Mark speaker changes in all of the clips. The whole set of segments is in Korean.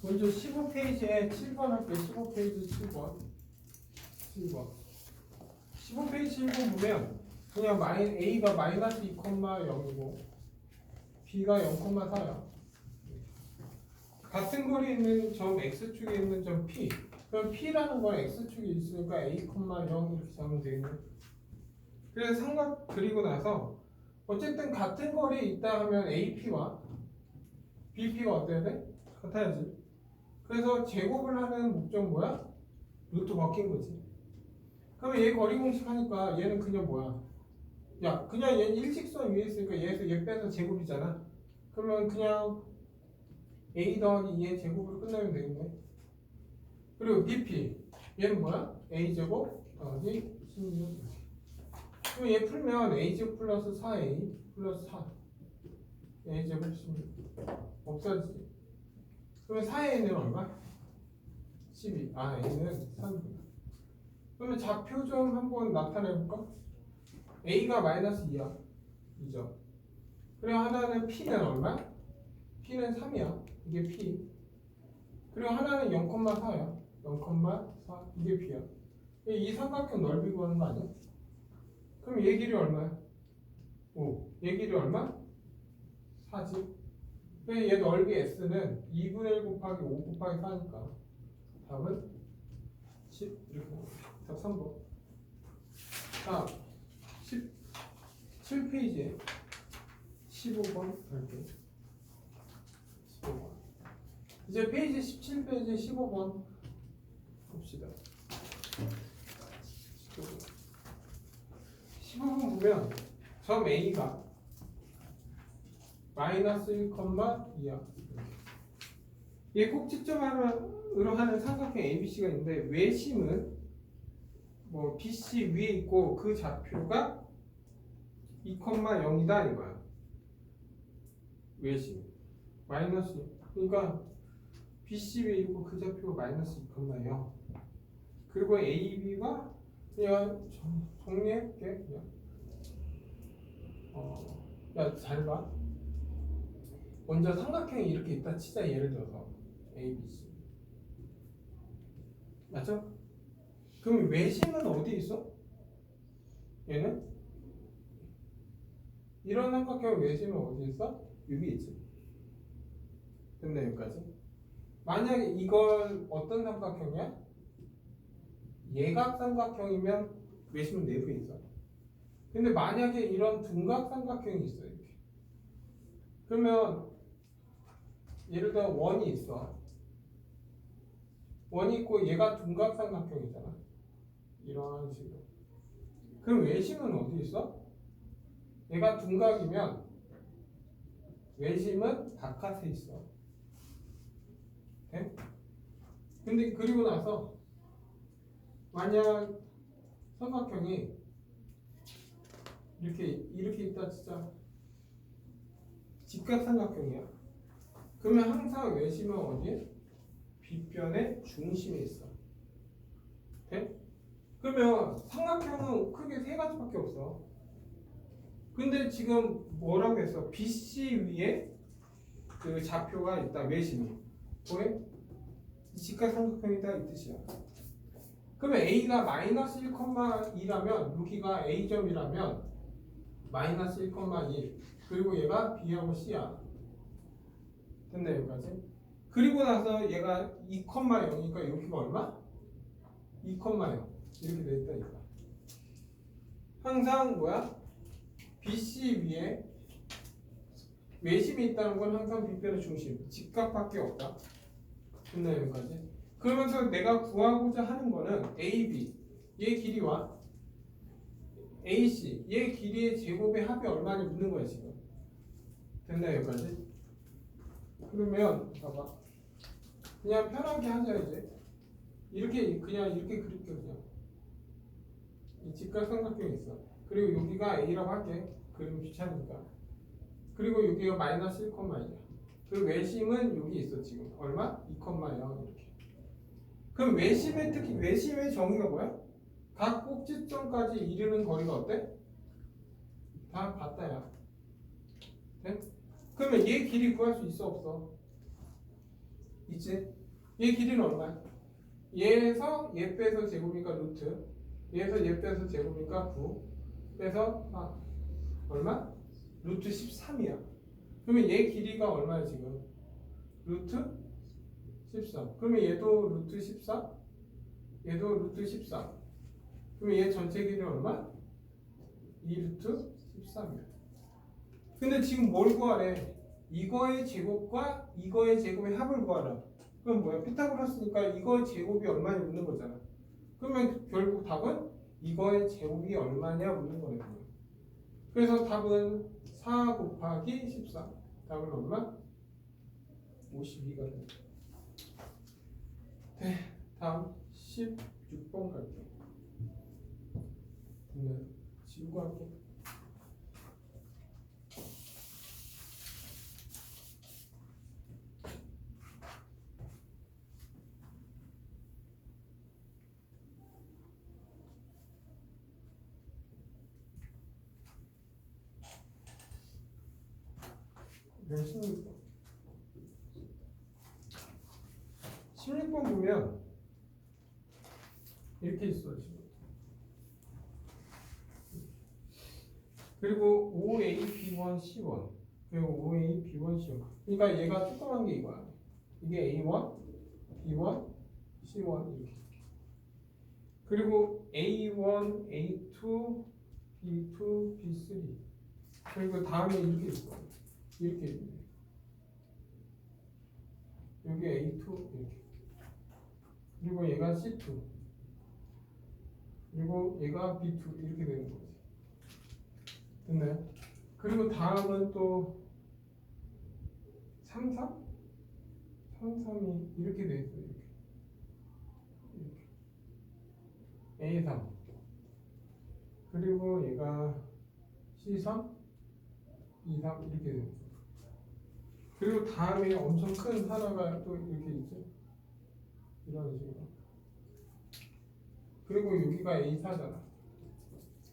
Speaker 1: 먼저 15페이지에 7번 할게요. 15페이지 7번. 15페이지 7번 보면 그냥 A가 마이너스 2,0이고 B가 0,4야. 같은 거리에 있는 점 X축에 있는 점 P. 그럼 P라는 건 X축이 있으니까 A, 0 이렇게 잡으면 되겠네. 그래서 삼각 그리고 나서 어쨌든 같은 거리에 있다 하면 AP와 BP가 어때야 돼? 같아야지. 그래서 제곱을 하는 목적 뭐야? 루트 바뀐 거지. 그러면 얘 거리 공식 하니까 얘는 그냥 뭐야? 야, 그냥 얘 일직선 위에 있으니까 얘 빼서 제곱이잖아. 그러면 그냥 A 더하기 2의 제곱으로 끝나면 되겠네. 그리고 BP 얘는 뭐야? A제곱 더하기 16. 그럼 얘 풀면 A제곱 플러스 4A 플러스 4 A제곱 16 없어지지. 그러면 4A는 얼마? 12. 아, A는 3. 그러면 좌표 좀 한번 나타내볼까? A가 마이너스 2야. 2죠. 그리고 하나는 P는 얼마? P는 3이야. 이게 P. 그리고 하나는 0,4야. 0,4. 이게 P야. 이 삼각형 넓이 구하는 거 아니야? 그럼 얘 길이 얼마야? 5. 얘 길이 얼마? 4지. 그래서 얘 넓이 S는 2분의 1 곱하기 5 곱하기 4니까 답은 10. 이렇게 답 3번. 자, 17페이지에 15번 할게요. 15번. 이제 페이지 17페이지 15번 봅시다. 15번 보면 점 A가 마이너스 1,2야. 얘 꼭지점으로 하는 삼각형 ABC가 있는데 외심은 뭐 BC 위에 있고 그 좌표가 2,0이다 이거야. 외심 마이너스, 그러니까 BC 위에 있고 그 좌표가 마이너스 2,0. 그리고 AB가 그냥 정리해볼게. 그냥 야, 잘 봐. 먼저 삼각형이 이렇게 있다 치자. 예를 들어서 ABC 맞죠? 그럼 외심은 어디 있어? 얘는 이런 삼각형 외심은 어디 있어? 여기 있지. 됐네. 여기까지. 만약에 이건 어떤 삼각형이야? 예각 삼각형이면 외심은 내부에 있어. 근데 만약에 이런 둔각 삼각형이 있어. 이렇게. 그러면 예를 들어 원이 있어. 원이 있고 얘가 둔각 삼각형이잖아. 이런 식으로. 그럼 외심은 어디 있어? 얘가 둔각이면 외심은 바깥에 있어. 네? 근데 그리고 나서 만약 삼각형이 이렇게 있다 진짜 직각삼각형이야. 그러면 항상 외심은 어디에? 빗변의 중심에 있어. 돼? 그러면 삼각형은 크게 세 가지밖에 없어. 근데 지금 뭐라고 했어? BC 위에 그 좌표가 있다. 외심이. 왜? 직각삼각형이다 이 뜻이야. 그러면 A가 마이너스 1,2라면 여기가 A점이라면 마이너스 1,2 그리고 얘가 B하고 C야. 됐네 여기까지. 그리고 나서 얘가 2,0이니까 여기가 얼마? 2,0 이렇게 돼 있다 이거. 항상 뭐야? BC 위에 외심이 있다는 건 항상 빗변의 중심 직각밖에 없다. 됐네 여기까지. 그러면서 내가 구하고자 하는 거는 AB 얘 길이와 AC 얘 길이의 제곱의 합이 얼마인지 묻는 거야 지금. 됐나 여기까지? 그러면 봐봐. 그냥 편하게 하자 이제. 그냥 이렇게 그릴게 그냥. 이 직각삼각형이 있어. 그리고 여기가 A라고 할게. 그림 귀찮으니까. 그리고 여기가 마이너스 1,2야. 그리고 외심은 여기 있어 지금. 얼마? 2,0 이렇게. 그럼 외심의 특히 외심의 정의가 뭐야? 각 꼭지점까지 이르는 거리가 어때? 다 같다야. 네? 그러면 얘 길이 구할 수 있어 없어? 있지? 얘 길이는 얼마야? 얘에서 얘 빼서 제곱이니까 루트, 얘에서 얘 빼서 제곱이니까 9 빼서 얼마? 루트 13이야. 그러면 얘 길이가 얼마야 지금? 루트 14. 그러면 얘도 루트 14? 얘도 루트 14. 그러면 얘 전체 길이는 얼마? 2루트 13이야. 근데 지금 뭘 구하래? 이거의 제곱과 이거의 제곱의 합을 구하라. 그럼 뭐야? 피타고라스니까 이거의 제곱이 얼마냐 묻는 거잖아. 그러면 결국 답은 이거의 제곱이 얼마냐 묻는 거네. 그래서 답은 4 곱하기 14. 답은 얼마? 52가 돼. 네, 다음 16번 갈게요. 네, 지우고 할게. 네, 16번. 16번 보면 이렇게 있어 지금. 그리고 OA, B1, C1 그리고 OA, B1, C1 그러니까 얘가 조그만 게 이거야. 이게 A1, B1, C1 이렇게. 그리고 A1, A2, B2, B3 그리고 다음에 이렇게 있어. 이렇게 있네. 여기 A2 이렇게. 그리고 얘가 C2 그리고 얘가 B2 이렇게 되는 거지. 됐나요? 그리고 다음은 또 3, 3? 3, 3이 이렇게 돼 있어요. 이렇게. A3 그리고 얘가 C3, E3 이렇게 되는 거죠. 그리고 다음에 엄청 큰 하나가 또 이렇게 있죠. 이런 식으로. 그리고 여기가 A4잖아.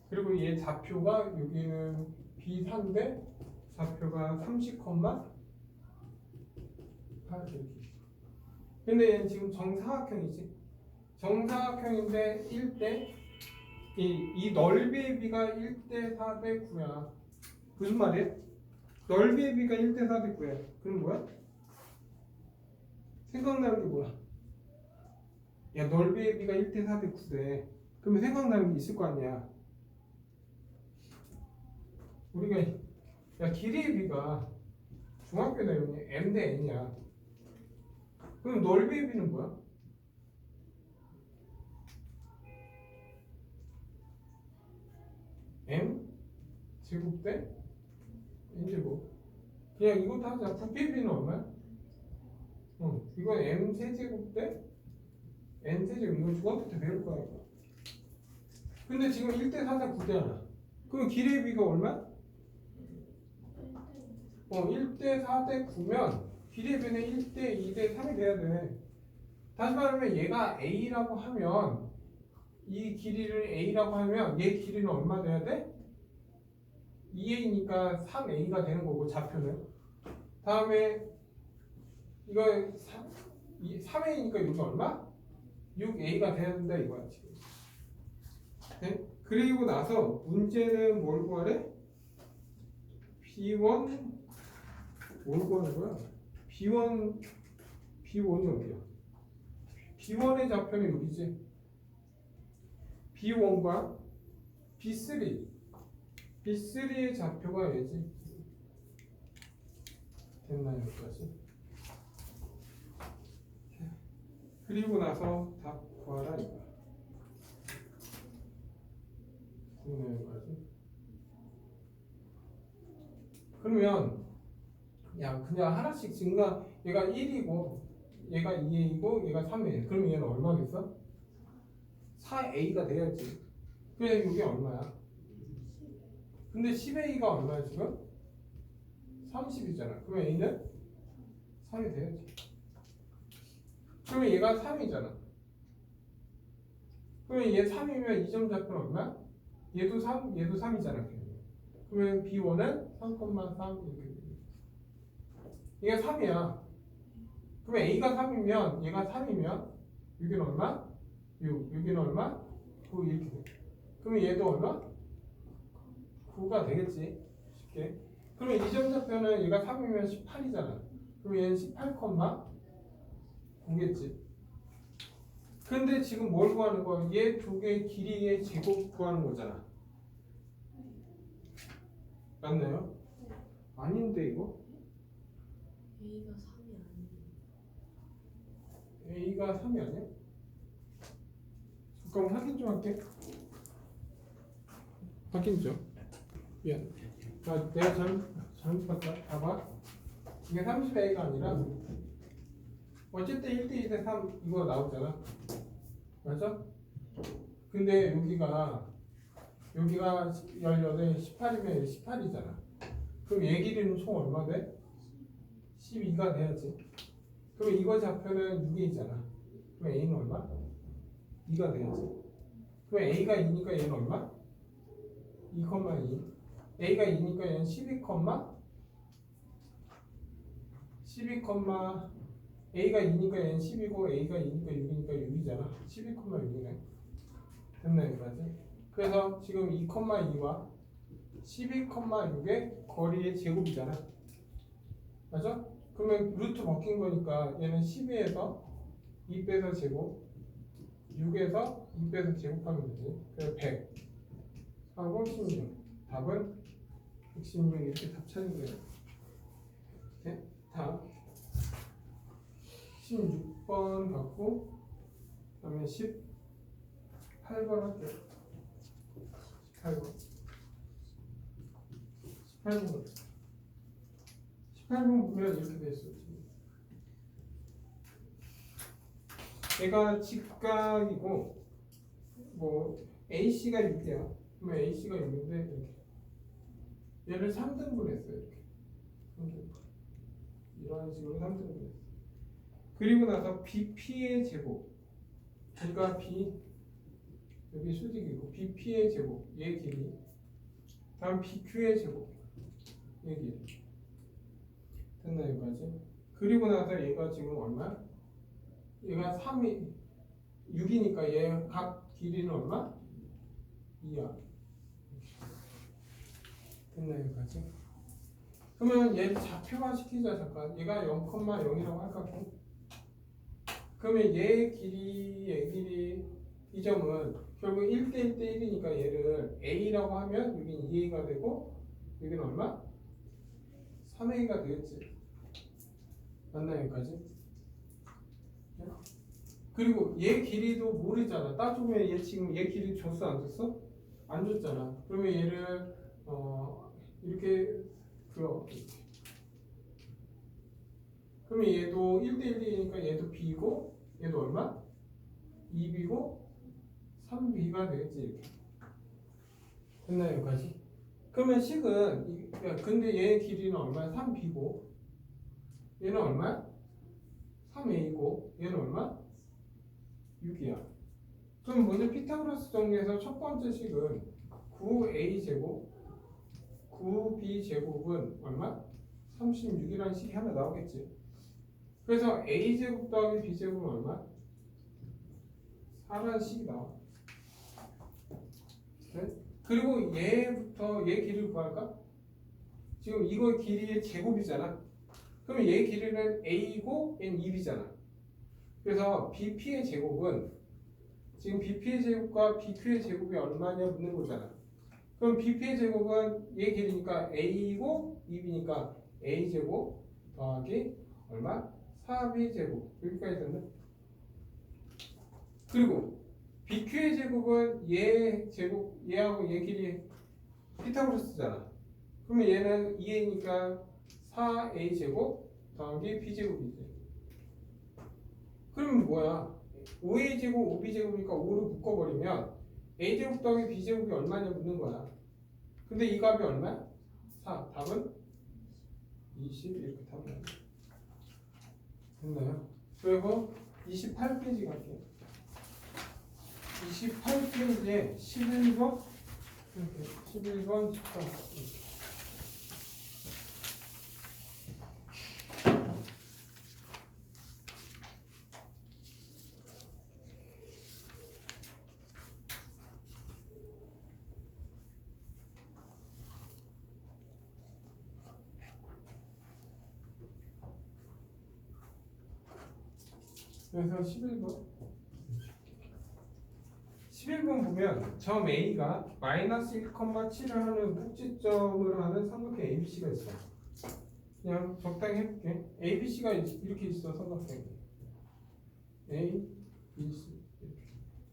Speaker 1: 그리고 얘 좌표가 여기는 B4인데 좌표가 30,8 이렇게. 근데 얘는 지금 정사각형이지. 정사각형인데 1대 이 넓이의 비가 1대 4대 9야. 무슨 말이야? 넓이의 비가 1대 4대 9야. 그럼 뭐야? 생각나는 게 뭐야? 야, 넓이의 비가 1대 4대 9대. 그러면 생각나는 게 있을 거 아니야. 우리가 야 길이의 비가 중학교 내용이 m 대 n이야. 그럼 넓이의 비는 뭐야? m 제곱 대 n 제곱. 그냥 이것도 하자. 부피의 비는 얼마야? 이건 m 세제곱 대 n 세제곱. 이거 중학교 때 배울 거야. 근데 지금 1대 4대 9대잖아. 그럼 길이의 비가 얼마? 1대 4대 9면 길이의 비는 1대 2대 3이 돼야 돼. 다시 말하면 얘가 A라고 하면 이 길이를 A라고 하면 얘 길이는 얼마 돼야 돼? 2A니까 3A가 되는 거고 좌표는. 다음에 이거 3A니까 여기 얼마? 6A가 돼야 된다 이거야 지금. 네? 그리고 나서 문제는 뭘 구하래? B1 뭘 구하는 거야? B1이 어디야? B1의 좌표는 여기지. B1과 B3의 좌표가 얘지. 됐나요 여기까지? 그리고 나서 답 구하라 이거야. 됐나요 여기까지? 그러면 야 그냥 하나씩 증가. 얘가 1이고 얘가 2A이고 얘가 3A. 그러면 얘는 얼마겠어? 4A가 돼야지. 그래 이게 얼마야? 근데 10A가 얼마야 지금? 30이잖아. 그러면 A는 3이 돼야지. 그러면 얘가 3이잖아. 그러면 얘 3이면 이 점 좌표는 얼마야? 얘도 3, 얘도 3이잖아. 그러면 B1은 3,3 이렇게 돼. 이게 3이야. 그럼 A가 3이면 얘가 3이면 6은 얼마? 6. 6은 얼마? 9 이렇게 돼. 그러면 얘도 얼마? 9가 되겠지. 쉽게. 그러면 이 점좌표는 얘가 3이면 18이잖아. 그럼 얘는 18,9겠지. 근데 지금 뭘 구하는 거야? 얘 두 개의 길이의 제곱 구하는 거잖아. 맞나요? 아닌데 이거?
Speaker 2: A가 3이 아니에요.
Speaker 1: A가 3이 아니야? 잠깐만 확인 좀 할게. 확인 좀. 미안. 내가 잘못 봤다. 봐봐. 이게 30A가 아니라 어쨌든 1대 2대 3 이거 나오잖아. 맞아? 근데 여기가 18, 18이면 18이잖아. 그럼 얘 길이는 총 얼마 돼? 12가 돼야지. 그럼 이거 좌표는 6A잖아. 그럼 A는 얼마? 2가 돼야지. 그럼 A가 2니까 얘는 얼마? 2,2. A가 2니까 얘는 12, A가 2니까 얘는 10이고 A가 2니까 6이니까 6이잖아. 12,6이네. 됐나 여기까지? 그래서 지금 2,2와 12,6의 거리의 제곱이잖아. 맞아? 그러면 루트 바뀐 거니까 얘는 12에서 2 빼서 제곱, 6에서 2 빼서 제곱하면 되지. 그래서 100 하고 16. 답은 116 이렇게 답 찾는 거예요. 네? 다음 16번 갖고 그다음에 18번 할게요. 18번 18번 보면 이렇게 돼 있어. 얘가 직각이고 뭐 AC가 6이야. 그러면 AC가 6인데 이렇게 얘를 3등분 했어요. 이렇게 3등분. 이런 식으로 3등분 했어요. 그리고 나서 BP의 제곱, 그러니까 B 여기 수직이고 BP의 제곱 얘 길이, 다음 BQ의 제곱 얘 길이. 됐나 여기까지? 그리고 나서 얘가 지금 얼마? 얘가 3이 6이니까 얘 각 길이는 얼마? 2야. 됐나 여기까지? 그러면 얘 좌표화 시키자 잠깐. 얘가 0,0이라고 할까? 그러면 얘 길이 이 점은 결국 1대 1대 1이니까 얘를 A라고 하면 여기는 2A가 되고 여기는 얼마? 3A가 되겠지. 맞나요 여기까지? 그리고 얘 길이도 모르잖아. 따지면 얘 지금 얘 길이 줬어 안 줬어? 안 줬잖아. 그러면 얘를 이렇게 그려. 그러면 얘도 1대 1이니까 얘도 B고 얘도 얼마? 2B고 3B가 되겠지 이렇게. 됐나요 여기까지? 그러면 식은 근데 얘 길이는 얼마야? 3B고 얘는 얼마야? 3A고 얘는 얼마? 6이야. 그럼 먼저 피타고라스 정리해서 첫 번째 식은 9A제곱 9B제곱은 얼마? 36이라는 식이 하나 나오겠지. 그래서 A제곱 더하기 B제곱은 얼마? 4라는 식이 나와. 네? 그리고 얘부터 얘 길이를 구할까? 지금 이거 길이의 제곱이잖아. 그러면 얘 길이는 A고 얘는 2B잖아. 그래서 BP의 제곱은 지금 BP의 제곱과 BQ의 제곱이 얼마냐 묻는 거잖아. 그럼 BP의 제곱은 얘 길이니까 A고 2B니까 A제곱 더하기 얼마? 4B제곱. 여기까지 됐네. 그리고 BQ의 제곱은 얘 제곱, 얘하고 얘 길이 피타고라스잖아. 그러면 얘는 2A니까 4A제곱 더하기 B제곱이지. 그러면 뭐야? 5A제곱, 5B제곱이니까 5를 묶어버리면 A제곱 더하기 B제곱이 얼마냐 묻는 거야. 근데 이 값이 얼마야? 4. 답은 20 이렇게 답을 됐나요? 그리고 28페이지 갈게요. 28페이지에 11번 이렇게 11번 13번 그래서 11번 보면 점 A가 마이너스 1,7을 하는 꼭지점을 하는 삼각형 ABC가 있어. 그냥 적당히 해볼게. ABC가 이렇게 있어, 삼각형이. A, B, C 이렇게.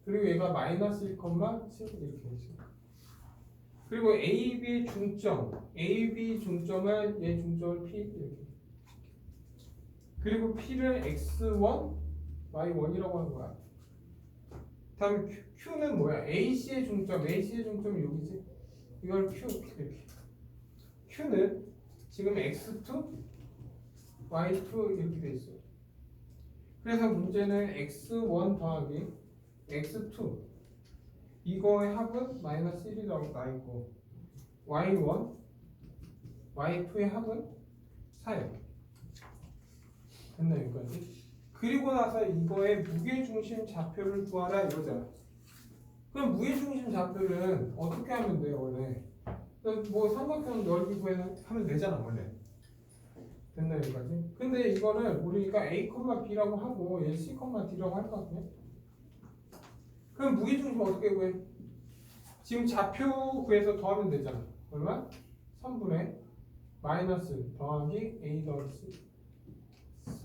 Speaker 1: 그리고 얘가 마이너스 1,7 이렇게 있어. 그리고 AB 중점을 얘 중점을 P 이렇게. 그리고 P를 X1, Y1이라고 하는 거야. 다음 Q는 뭐야? AC의 중점이 여기지. 이걸 Q 이렇게. Q는 지금 X2, Y2 이렇게 돼 있어. 그래서 문제는 X1 더하기 X2 이거의 합은 마이너스 1이라고 나 있고 Y1, Y2의 합은 4야. 됐나 여기까지? 그리고 나서 이거의 무게중심 좌표를 구하라 이러잖아. 그럼 무게중심 좌표는 어떻게 하면 돼요 원래? 뭐 삼각형 넓이 구하면 되잖아 원래. 됐나 여기까지? 근데 이거를 우리가 A, B라고 하고 얘 C, D라고 할 것 같아. 그럼 무게중심 어떻게 구해? 지금 좌표 구해서 더하면 되잖아. 얼마? 3분의 마이너스 더하기 A 더하기 C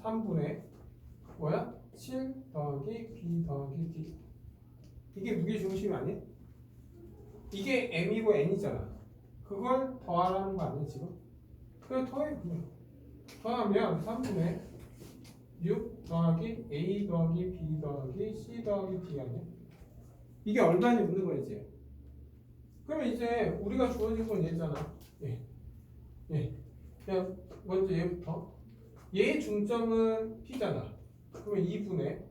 Speaker 1: 3분의 뭐야? 7 더하기 B 더하기 D. 이게 무게중심이 아니야? 이게 M이고 N이잖아. 그걸 더하라는 거 아니야 지금? 그래 더해 그냥. 더하면 3분의 6 더하기 A 더하기 B 더하기 C 더하기 D 아니야? 이게 얼마니 묻는 거야 이제. 그러면 이제 우리가 주어진 건 얘잖아. 예. 그냥 먼저 얘부터. 얘의 중점은 P잖아. 그러면 2분의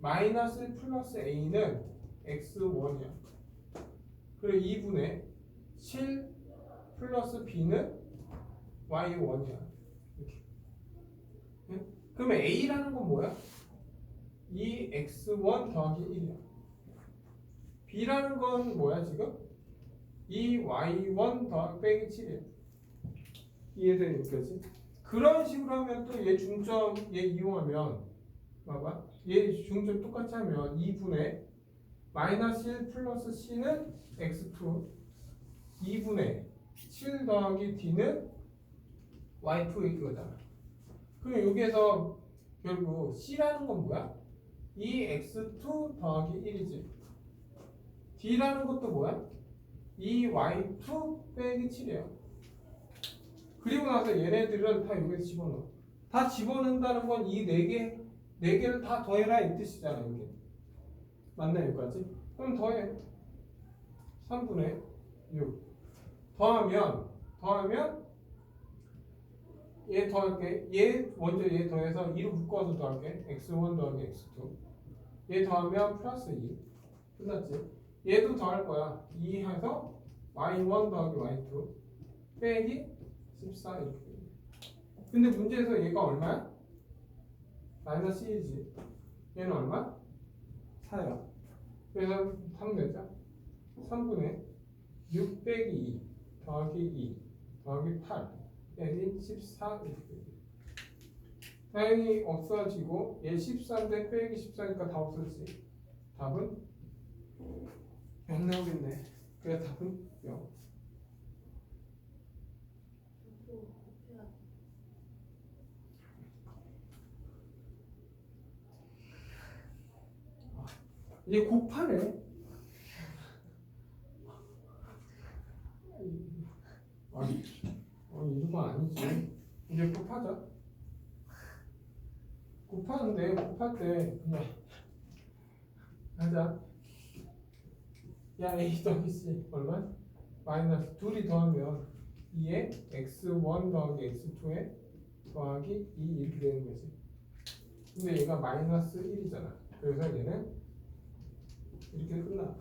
Speaker 1: 마이너스 플러스 A는 X1이야. 그리고 2분의 7 플러스 B는 Y1이야. 이렇게. 네? 그러면 A라는 건 뭐야? 이 X1 더하기 1이야. B라는 건 뭐야 지금? 이 Y1 더하기 빼기 7이야. 이해되는 여기까지? 그런 식으로 하면 또 얘 중점 얘 이용하면 봐봐. 얘 중점 똑같이 하면 2분의 마이너스 1 플러스 C는 X2 2분의 7 더하기 D는 Y2 이거잖아. 그럼 여기에서 결국 C라는 건 뭐야? 이 X2 더하기 1이지. D라는 것도 뭐야? 이 Y2 빼기 7이야. 그리고 나서 얘네들은 다 여기에 집어넣어. 다 집어넣는다는 건 이 네 개를 다 더해라 이 뜻이잖아 여기. 맞나 여기까지? 그럼 더해. 3분의 6 더하면 얘 더할게. 얘 먼저 얘 더해서 2로 묶어서 더할게. X1 더하기 X2 얘 더하면 플러스 2 끝났지? 얘도 더할 거야. 2 해서 Y1 더하기 Y2 빼기 14 이렇게. 근데 문제에서 얘가 얼마야? 마이너스 1이지. 얘는 얼마? 4야. 그래서 3 내자. 3분의 6 빼기 2 더하기 2 더하기 8 빼기 14 이렇게. 당연히 없어지고 얘 14인데 빼기 14니까 다 없어지지. 답은 0 나오겠네. 그래 답은 0. 이제 곱하네. 이런 건 아니지. 이제 곱하자. 곱하는데 곱할 때 그냥 하자. 야 A 더하기 C 얼마? 마이너스 둘이 더하면 2에 X1 더하기 X2에 더하기 2 이렇게 되는 거지. 근데 얘가 마이너스 1이잖아. 그래서 얘는 이렇게 끝나.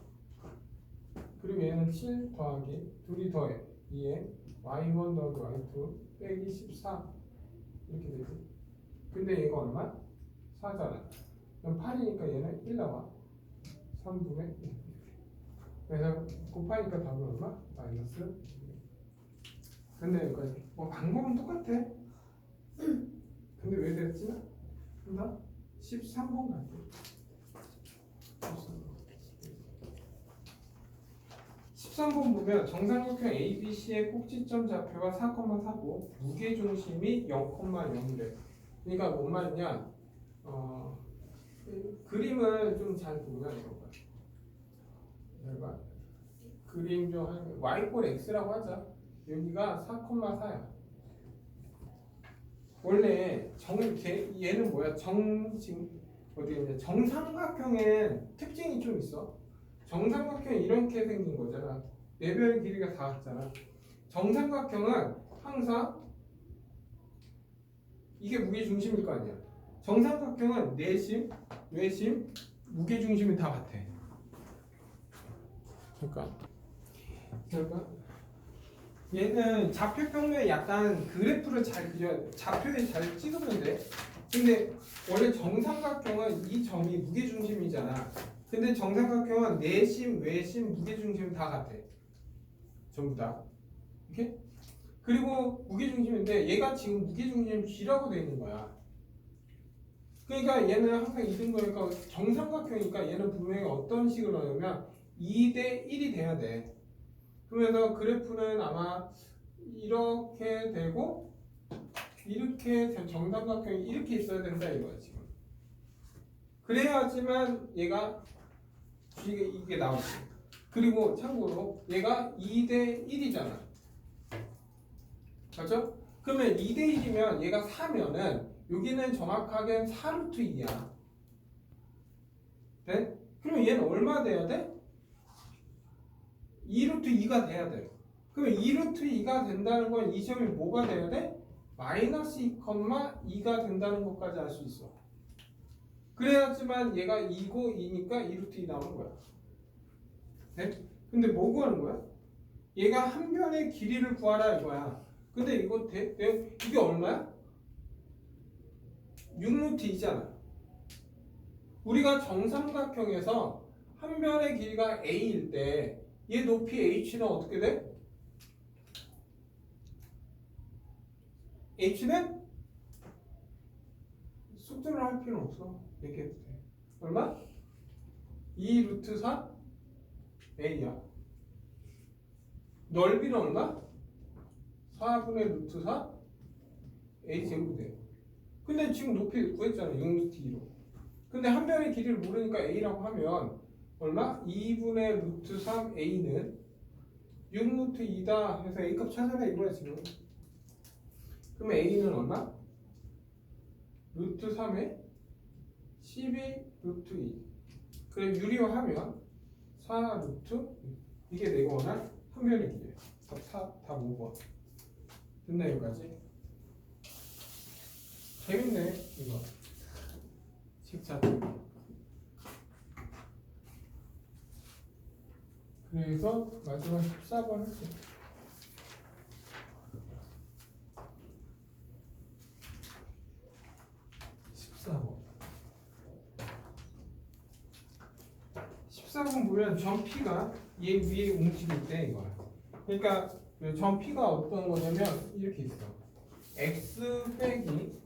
Speaker 1: 그리고 얘는 7 더하기 둘이 더해 2에 Y1 더하기 Y2 빼기 14 이렇게 되지. 근데 얘가 얼마? 4잖아. 그럼 8이니까 얘는 1 나와. 3분의 1. 그래서 곱하니까 답은 얼마? 마이너스 1. 근데 여기까지. 뭐 방법은 똑같아. 근데 왜 됐지? 한다? 13번 갈게요. 13번 보면 정삼각형 ABC의 꼭지점 좌표가 4,4고 무게중심이 0,0래. 그러니까 뭔 말이냐? 그림을 좀 잘 보면 이거 봐. 봐. 그림 좀 하면 y꼴 x라고 하자. 여기가 4,4야. 원래 얘는 뭐야? 정삼각형엔 특징이 좀 있어. 정삼각형이 이렇게 생긴 거잖아. 내변의 길이가 다 같잖아. 정삼각형은 항상 이게 무게 중심일 거 아니야. 정삼각형은 내심, 외심, 무게 중심이 다 같아. 그러니까 얘는 좌표평면에 약간 그래프를 잘 그려, 좌표에 잘 찍으면 돼. 근데 원래 정삼각형은 이 점이 무게 중심이잖아. 근데 정삼각형은 내심, 외심, 무게 중심 다 같아. 전부 다. 이렇게? 그리고 무게 중심인데 얘가 지금 무게 중심 G라고 되어 있는 거야. 그러니까 얘는 항상 이등거니까 정삼각형이니까 얘는 분명히 어떤 식으로 하냐면 2대 1이 돼야 돼. 그러면서 그래프는 아마 이렇게 되고 이렇게 정삼각형이 이렇게 있어야 된다 이거야 지금. 그래야지만 얘가 이게 나오지. 그리고 참고로 얘가 2대 1이잖아. 맞죠? 그러면 2대 1이면 얘가 4면은 여기는 정확하게 4루트 2야. 네? 그러면 얘는 얼마 돼야 돼? 2루트 2가 돼야 돼. 그러면 2루트 2가 된다는 건 이 점이 뭐가 돼야 돼? 마이너스 2,2가 된다는 것까지 알 수 있어. 그래야지만 얘가 2고 2니까 2루트 2 나오는 거야. 네? 근데 뭐 구하는 거야? 얘가 한 변의 길이를 구하라 이거야. 근데 이거 이게 얼마야? 6루트 2잖아. 우리가 정삼각형에서 한 변의 길이가 a일 때 얘 높이 h는 어떻게 돼? h는 숙제를 할 필요는 없어. 얘기해도 돼. 얼마? 2루트 4 a야. 넓이는 얼마? 4분의 루트 4 a 제곱이 돼. 근데 지금 높이 구했잖아. 6루트 2로. 근데 한 변의 길이를 모르니까 a라고 하면 얼마? 2분의 루트 3 a는 6루트 2다 해서 a값 찾아라 이거야 지금. 그러면 a는 얼마? 루트 3에 12 루트 2. 그래 유리화하면 4 루트 이게 내가 원한 한 변의 길이야. 다 5번. 됐나 여기까지? 재밌네 이거. 식자. 그래서 마지막 14번 할게. 보면 점 P가 얘 위에 움직일 때 이거야. 그러니까 점 P가 어떤 거냐면 이렇게 있어. x 빼기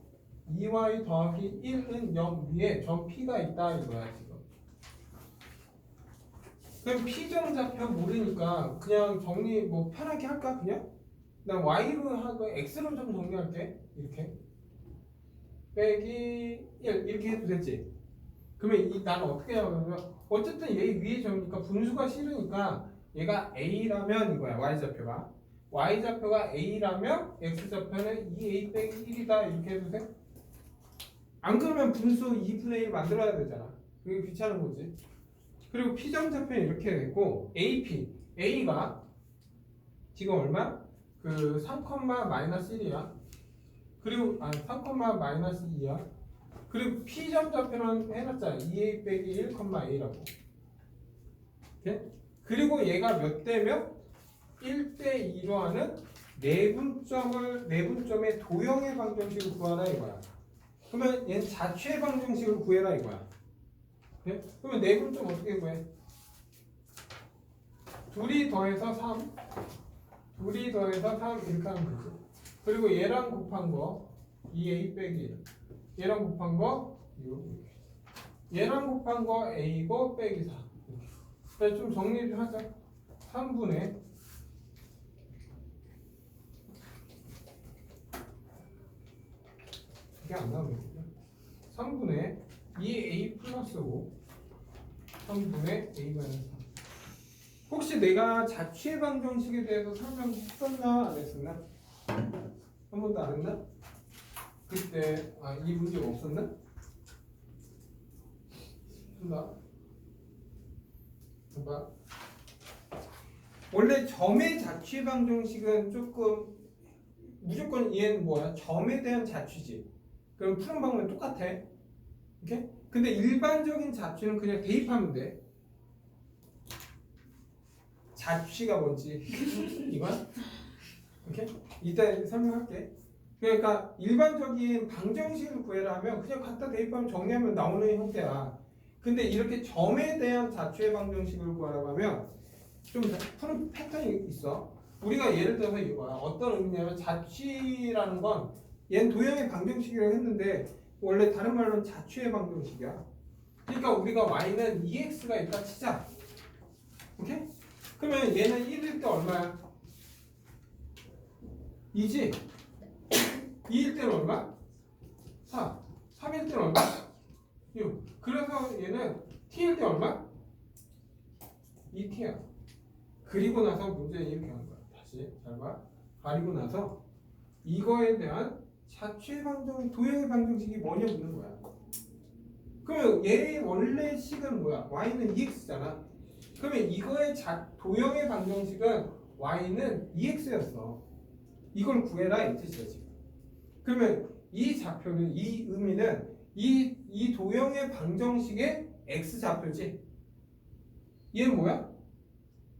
Speaker 1: 2y 더하기 1은 0 위에 점 P가 있다 이거야 지금. 그럼 P점 좌표 모르니까 그냥 정리 뭐 편하게 할까 그냥? 나 y로 하고 x로 좀 정리할게. 이렇게 빼기 1 이렇게 해도 되지. 그러면 나는 어떻게 하냐면 어쨌든 얘 위에 점이니까 분수가 싫으니까 얘가 a라면 이거야. y좌표가 a라면 x좌표는 2a 빼기 1이다 이렇게 해도 돼? 안 그러면 분수 2분의 1 만들어야 되잖아. 그게 귀찮은 거지. 그리고 p점 좌표는 이렇게 됐고 a가 지금 얼마? 그 3, 마이너스 1이야. 그리고 3, 마이너스 2야. 그리고 p점 좌표는 해놨잖아. 2a 빼기 1,a라고. 오케이? 그리고 얘가 몇 대 몇? 1대 2로 하는 내분점의 도형의 방정식을 구하라 이거야. 그러면 얘는 자취의 방정식을 구해라 이거야. 오케이? 그러면 내분점 어떻게 구해? 둘이 더해서 3 이렇게 하면 되지. 그리고 얘랑 곱한 거 2a 빼기 1. 얘랑 곱한 거 이거 얘랑 곱한 거 A고 빼기 4 이렇게. 좀 정리 좀 하자. 3분의 이게 안 나오네. 3분의 2A 플러스 5 3분의 A 마이너스 3. 혹시 내가 자취의 방정식에 대해서 설명했었나 안 했었나? 한 번도 안 했나? 그때 이 문제가 없었나? 한다. 봐봐. 원래 점의 자취 방정식은 조금 무조건 얘는 뭐야? 점에 대한 자취지. 그럼 푸는 방법은 똑같아. 오케이? 근데 일반적인 자취는 그냥 대입하면 돼. 자취가 뭔지 이건? 오케이? 이따 설명할게. 그러니까 일반적인 방정식을 구해라 하면 그냥 갖다 대입하면 정리하면 나오는 형태야. 근데 이렇게 점에 대한 자취의 방정식을 구하라고 하면 좀 푸는 패턴이 있어. 우리가 예를 들어서 이거야. 어떤 의미냐면 자취라는 건 얘는 도형의 방정식이라고 했는데 원래 다른 말로는 자취의 방정식이야. 그러니까 우리가 y는 2x가 있다 치자. 오케이? 그러면 얘는 1일 때 얼마야? 2지? 2일 때는 얼마? 4. 3일 때는 얼마? 6. 그래서 얘는 t일 때 얼마? 2t야. 그리고 나서 문제는 이렇게 하는 거야. 다시 잘 봐. 가리고 나서 이거에 대한 자취의 방정, 도형의 방정식이 뭐냐 묻는 거야. 그러면 얘의 원래 식은 뭐야? y는 2x잖아. 그러면 이거의 도형의 방정식은 y는 2x였어. 이걸 구해라 이 뜻이야 지금. 그러면 이 좌표는 이 의미는 이 도형의 방정식의 x 좌표지. 얘는 뭐야?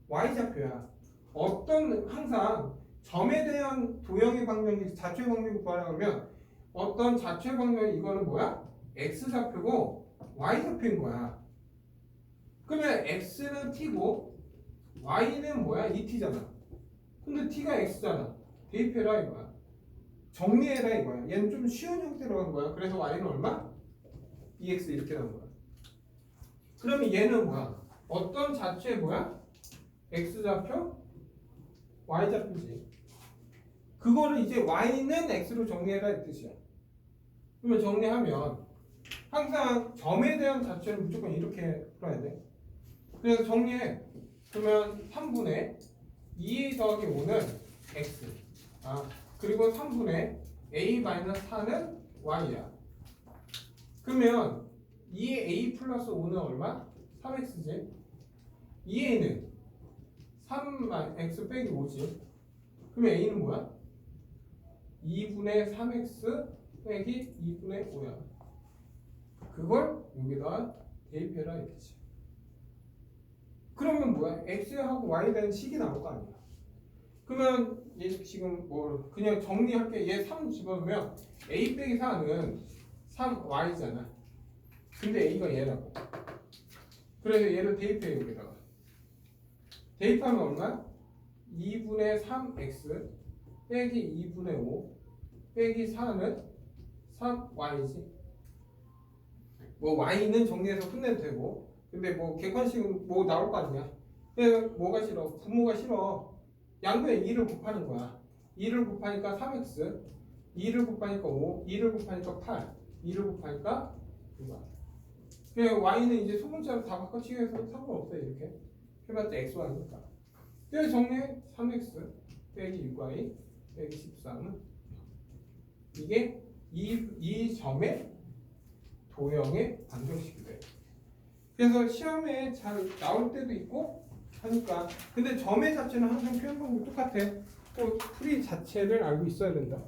Speaker 1: y 좌표야. 어떤 항상 점에 대한 도형의 방정식, 자취의 방정식 구하라고 하면 어떤 자취의 방정식 이거는 뭐야? x 좌표고 y 좌표인 거야. 그러면 x는 t고 y는 뭐야? 2t잖아. 근데 t가 x잖아. 대입해라 이거야. 정리해라 이거야. 얘는 좀 쉬운 형태로 한 거야. 그래서 y는 얼마? 2x 이렇게 나온 거야. 그러면 얘는 뭐야? 어떤 자취의 뭐야? x 좌표? y 좌표지. 그거를 이제 y는 x로 정리해라 이 뜻이야. 그러면 정리하면 항상 점에 대한 자취는 무조건 이렇게 풀어야 돼. 그래서 정리해. 그러면 3분의 2 더하기 5는 x. 그리고 3분의 a-4는 y야. 그러면 2a 플러스 5는 얼마? 3x지. 2a는 3x 빼기 5지. 그러면 a는 뭐야? 2분의 3x 빼기 2분의 5야. 그걸 여기다 대입해라 이거지. 그러면 뭐야? x하고 y에 대한 식이 나올 거 아니야. 그러면 얘 지금 뭐 그냥 정리할게. 얘 3 집어넣으면 a 빼기 4는 3y잖아. 근데 a가 얘라고. 그래서 얘를 대입해 여기다가. 대입하면 얼마? 2분의 3x 빼기 2분의 5 빼기 4는 3y지. 뭐 y는 정리해서 끝내도 되고. 근데 뭐 객관식은 뭐 나올 거 아니야. 근데 뭐가 싫어? 분모가 싫어. 양변에 2를 곱하는 거야. 2를 곱하니까 3x, 2를 곱하니까 5, 2를 곱하니까 8, 2를 곱하니까 6. 그냥 y는 이제 소문자로 다 바꿔치기 해서 상관없어요. 이렇게 해봤자 xy니까. 그래서 정리해. 3x 빼기 6y 빼기 13은 이게 이 점의 도형의 방정식이 돼. 그래서 시험에 잘 나올 때도 있고 하니까. 근데 점의 자체는 항상 표현 방법이 똑같아. 또 풀이 자체를 알고 있어야 된다.